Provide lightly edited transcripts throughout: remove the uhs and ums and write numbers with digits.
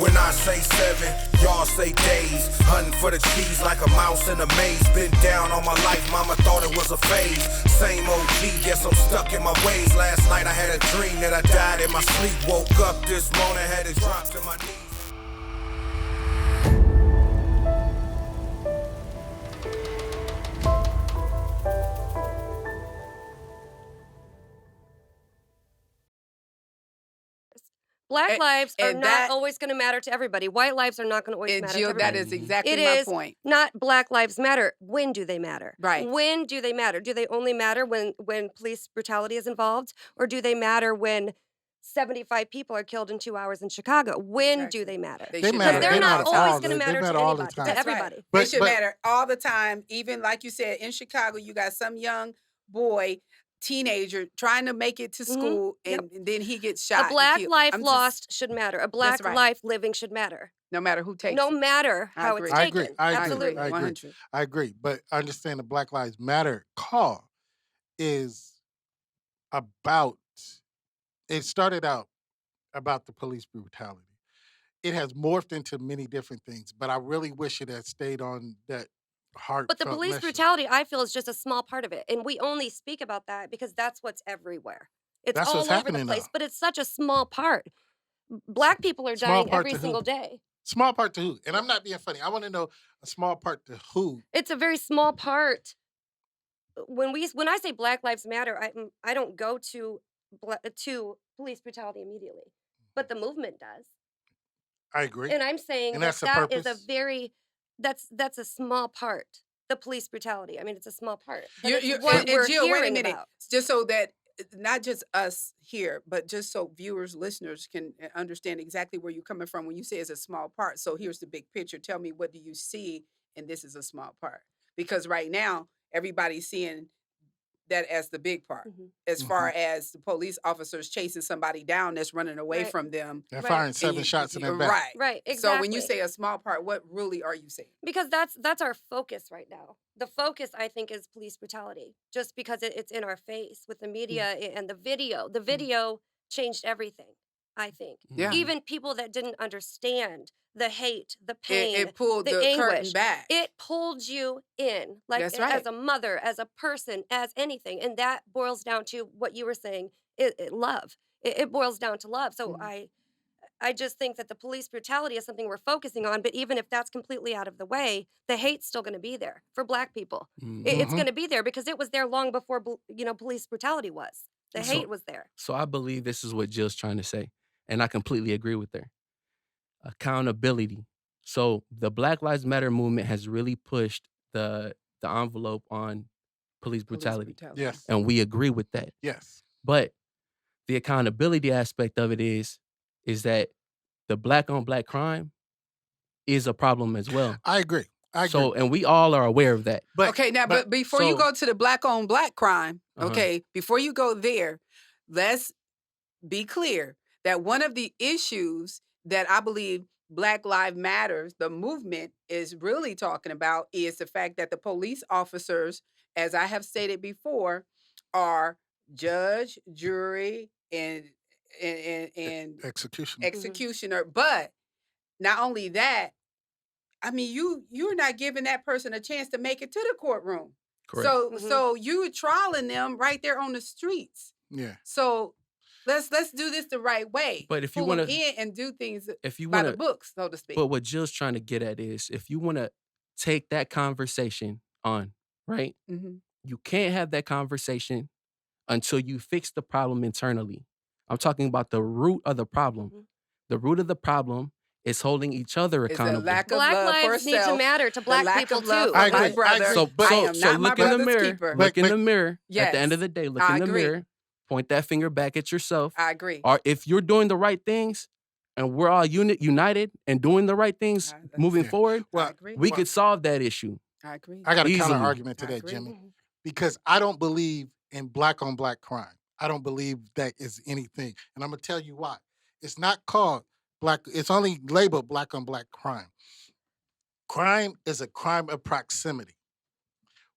When I say 7, y'all say days. Hunting for the cheese like a mouse in a maze. Been down all my life, mama thought it was a phase. Same OG, guess I'm stuck in my ways. Last night I had a dream that I died in my sleep. Woke up this morning, had to drop to my knees. Black lives are not always going to matter to everybody. White lives are not going to always matter to Jill, everybody. that is exactly It my is point. not Black lives matter. When do they matter? Right. When do they matter? Do they only matter when police brutality is involved? Or do they matter when 75 people are killed in 2 hours in Chicago? When do they matter? They They should matter. They're They not matter always all going to the- matter they to matter all the anybody, time. to That's right. everybody. They But- should but- matter all the time. Even like you said, in Chicago, you got some young boy, teenager, trying to make it to school, Yep. and then he gets shot. A and Black killed. life I'm just- lost should matter. A Black right. life living should matter. no matter who takes No it. matter I how agree. it's I taken. agree. I agree. Absolutely. I agree. 100. I agree. But understand the Black Lives Matter call is about, it started out about the police brutality. It has morphed into many different things, but I really wish it had stayed on that heartfelt But the police message. brutality, I feel, is just a small part of it. And we only speak about that because that's what's everywhere. It's That's all what's over the happening place, now. but it's such a small part. Black people are Small dying part every to who? single day. Small part to who? And I'm not being funny. I want to know a small part to who. It's a very small part. When I say Black Lives Matter, I don't go to police brutality immediately, but the movement does. I agree. And I'm saying And that that's the that is a purpose? very that's a small part. The police brutality. I mean, it's a small part. But You're, it's what we're Jill, wait a hearing minute. about. Just so that not just us here, but just so viewers, listeners can understand exactly where you're coming from when you say it's a small part. So here's the big picture. Tell me, what do you see? And this is a small part. Because right now, everybody's seeing that as the big part. As far as the police officers chasing somebody down that's running away Right. from them. They're Right. firing 7 shots in their back. Right. Right, exactly. So when you say a small part, what really are you saying? Because that's our focus right now. The focus, I think, is police brutality. Just because it's in our face with the media and the video. The video changed everything, I think. Yeah. Even people that didn't understand the hate, the pain, It pulled the anguish, curtain back. it pulled you in, like That's right. as a mother, as a person, as anything. And that boils down to what you were saying, love. It boils down to love. So I just think that the police brutality is something we're focusing on, but even if that's completely out of the way, the hate's still going to be there for Black people. It's going to be there because it was there long before, police brutality was. The hate was there. So I believe this is what Jill's trying to say, and I completely agree with her. Accountability. So the Black Lives Matter movement has really pushed the envelope on police brutality. Yes. And we agree with that. Yes. But the accountability aspect of it is that the Black on Black crime is a problem as well. I agree. So, and we all are aware of that. But okay, now, but before you go to the Black on Black crime, okay, before you go there, let's be clear that one of the issues that I believe Black Lives Matters, the movement, is really talking about is the fact that the police officers, as I have stated before, are judge, jury, and executioner. But not only that, I mean, you're not giving that person a chance to make it to the courtroom. Correct. So you're trialing them right there on the streets. Yeah. So let's do this the right way. But if you Pull want them to, in and do things if you by want the books, so to speak. But what Jill's trying to get at is, if you want to take that conversation on, right? You can't have that conversation until you fix the problem internally. I'm talking about the root of the problem. The root of the problem is holding each other accountable. Lack of Black love for lives need to self, matter to the Black lack people of love too. for I my agree. brother. So, I am so not my look in the brother's mirror. keeper. Look in the mirror. Yes. At the end of the day, look I in the agree. mirror. Point that finger back at yourself. I agree. Or if you're doing the right things, and we're all united and doing the right things moving forward, Well, we could solve that issue. I agree. I got a Easily. counter argument to I that, agree. Jimmy, because I don't believe in Black on Black crime. I don't believe that is anything, and I'm gonna tell you why. It's not called Black. It's only labeled Black on Black crime. Crime is a crime of proximity.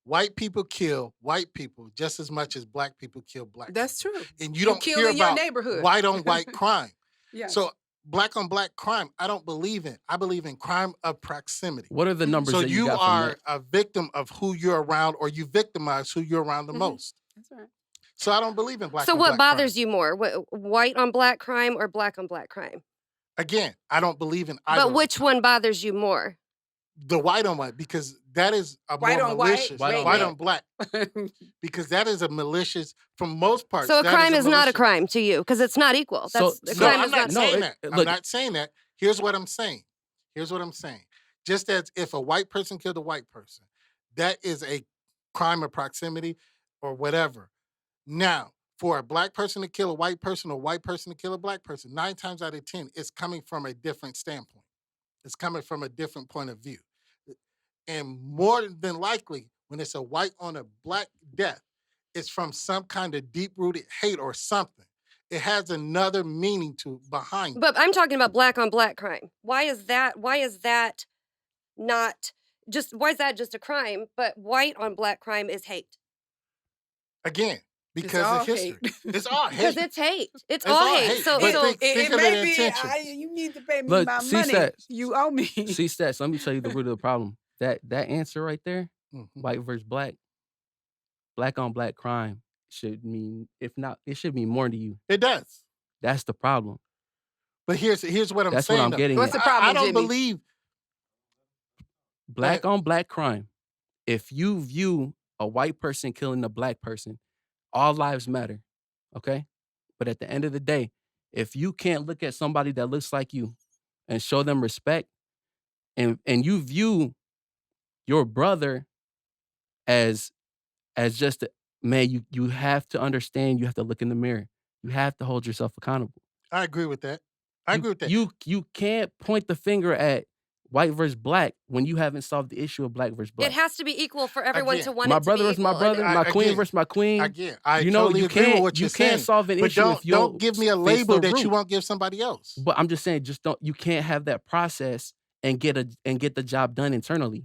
White people kill white people just as much as Black people kill Black That's true. people. And you don't kill hear in your about neighborhood. white on white crime. Yes. So black on black crime, I don't believe in. I believe in crime of proximity. What are the numbers So that you you got from are that? a victim of who you're around, or you victimize who you're around the most. That's right. So I don't believe in black So on what black crime. bothers you more? White on black crime or black on black crime? Again, I don't believe in either. But which one bothers you more? The white on white, because that is a White more on white? malicious. White White on on black, because that is a malicious. From most parts, So a that crime is not a malicious. crime to you because it's not equal. So- That's so crime I'm is not not. saying No, that. I'm look- not saying that. Here's what I'm saying. Here's what I'm saying. Just as if a white person killed a white person, that is a crime of proximity or whatever. Now, for a black person to kill a white person or a white person to kill a black person, 9 times out of 10, it's coming from a different standpoint. It's coming from a different point of view. And more than likely, when it's a white on a black death, it's from some kind of deep-rooted hate or something. It has another meaning behind it. But I'm talking about black on black crime. Why is that? Why is that not just? Why is that just a crime? But white on black crime is hate Again, because all of history. hate. It's all because hate. it's hate. It's It's all all hate. hate, So, but so think- It of may the be. intention. You need to pay me Look, my see money. stats. You owe me. See stats. Let me tell you the root of the problem. That answer right there, Mhm. white versus black on black crime should mean, if not, it should mean more to you. It does. That's the problem. But here's what I'm That's what saying. I'm though. getting What's at. the problem, I don't Jimmy? believe. Black on black crime. If you view a white person killing a black person, all lives matter. Okay? But at the end of the day, if you can't look at somebody that looks like you and show them respect, and you view your brother as just man, you have to understand, you have to look in the mirror. You have to hold yourself accountable. I agree with that. I agree with that. You can't point the finger at white versus black when you haven't solved the issue of black versus black. it has to be equal for everyone Again, to want My it to brother be versus my equal. brother, And my queen again, versus my queen. Again, I You know, totally you agree with can't what you're you can't saying. solve an But issue don't if you don't give me a face label the that you root. won't give somebody else. But I'm just saying, just don't. You can't have that process and get the job done internally.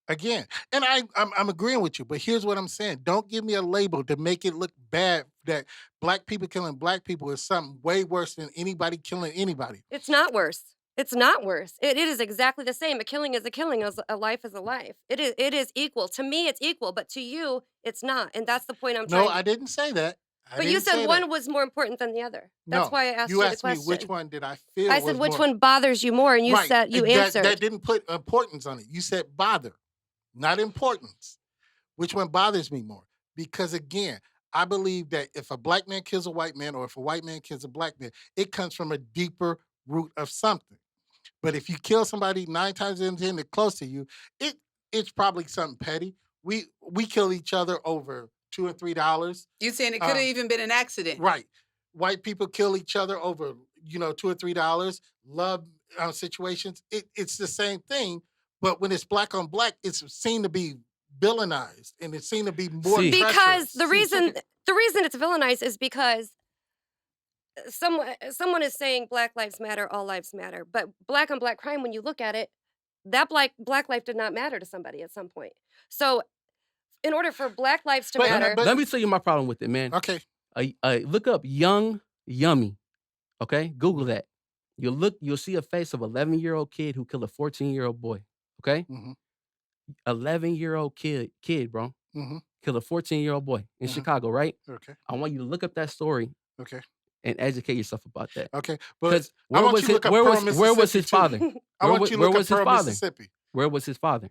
Again, and I'm agreeing with you, but here's what I'm saying. Don't give me a label to make it look bad that black people killing black people is something way worse than anybody killing anybody. it's not worse. It's not worse. It is exactly the same. A killing is a killing. A life is a life. It is equal. To me, it's equal, but to you, it's not. And that's the point I'm No, trying. I didn't say that. But you said one was more important than the other. That's No, why I asked you you asked the me question. which one did I feel I was said which more. one bothers you more, and you Right. said you That- answered. That didn't put importance on it. You said bother, not importance. Which one bothers me more? Because again, I believe that if a black man kills a white man, or if a white man kills a black man, it comes from a deeper root of something. But if you kill somebody 9 times in 10 that's close to you, it's probably something petty. We kill each other over $2 or $3. You saying it could have even been an accident? Right. White people kill each other over, $2 or $3. Love situations. It's the same thing, but when it's black on black, it's seen to be villainized, and it's seen to be more See. because treacherous. the reason it's villainized is because someone is saying Black Lives Matter, all lives matter, but black on black crime, when you look at it, that black life did not matter to somebody at some point. So, in order for Black lives to But- matter, but- Let me tell you my problem with it, man. Okay. Look up Young Yummy. Okay, Google that. You'll see a face of 11-year-old kid who killed a 14-year-old boy. Okay, Mhm. 11-year-old kid, bro, Mhm. killed a 14-year-old boy in Mhm. Chicago, right? Okay. I want you to look up that story Okay. and educate yourself about that. Okay. But Because I want you to look up Pearl, where was Mississippi, his too. father? I want you to look where up was his Pearl, father? Mississippi. Where was his father?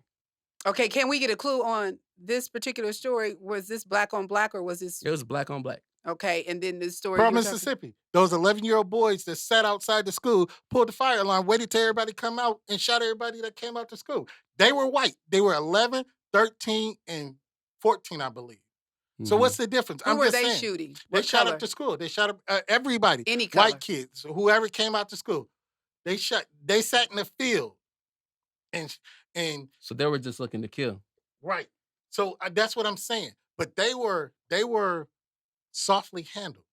Okay, can we get a clue on this particular story? Was this black on black, or was this It was black on black. okay? And then the story. Pearl, you were talking- Mississippi. Those 11-year-old boys that sat outside the school, pulled the fire alarm, waited till everybody come out, and shot everybody that came out to school. They were white. They were 11, 13, and 14, I believe. So Mhm. what's the difference? Who I'm were just they saying. shooting? They What shot color? up the school. They shot up everybody. Any color. White kids, whoever came out to school. They sat in the field. And So they were just looking to kill. right. So that's what I'm saying. But they were softly handled.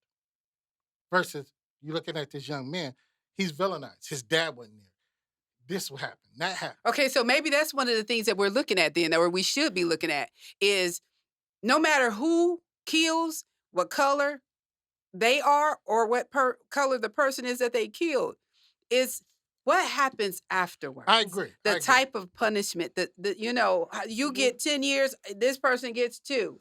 Versus you looking at this young man, he's villainized. His dad wasn't there. This will happen. That happened. Okay, so maybe that's one of the things that we're looking at then, or we should be looking at, is no matter who kills, what color they are, or what color the person is that they killed, It's what happens afterwards. I agree. The type of punishment that you get 10 years, this person gets 2.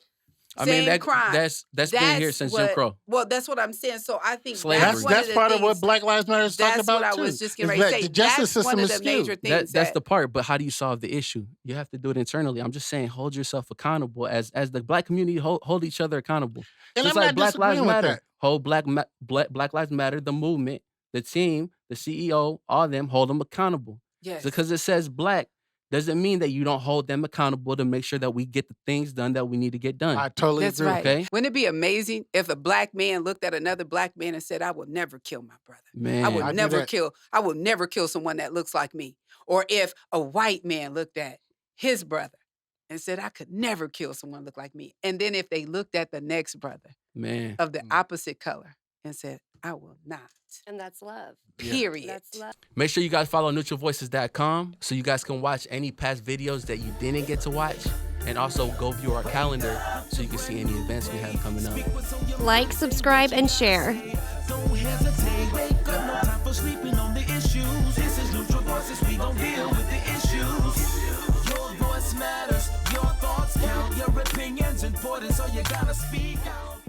I mean, Same crime. that's been here since Jim Crow. Well, that's what I'm saying. So I think Slavery. that's part of what Black Lives Matter is talking about, That's what I was just getting ready to say. The justice system is skewed. Major things That's the part. But how do you solve the issue? You have to do it internally. I'm just saying, hold yourself accountable as the Black community hold each other accountable. And Just I'm like not Black Lives disagreeing with Matter, that. hold Black Lives Matter, the movement, the team, the CEO, all them, hold them accountable. Yes. Because it says Black doesn't mean that you don't hold them accountable to make sure that we get the things done that we need to get done. I totally That's agree. right. Okay? Wouldn't it be amazing if a Black man looked at another Black man and said, "I will never kill my brother. Man, I will I do never that. kill. I will never kill someone that looks like me." Or if a white man looked at his brother and said, "I could never kill someone look like me." And then if they looked at the next brother man. of the opposite color and said, "I will not." And that's love. Period. That's love. Make sure you guys follow neutralvoices.com so you guys can watch any past videos that you didn't get to watch. And also go view our calendar so you can see any events we have coming up. Like, subscribe, and share. Don't hesitate, wake up, no time for sleeping on the issues. This is Neutral Voices, we gon' deal with the issues. Your voice matters, your thoughts count, your opinion's important, so you gotta speak out.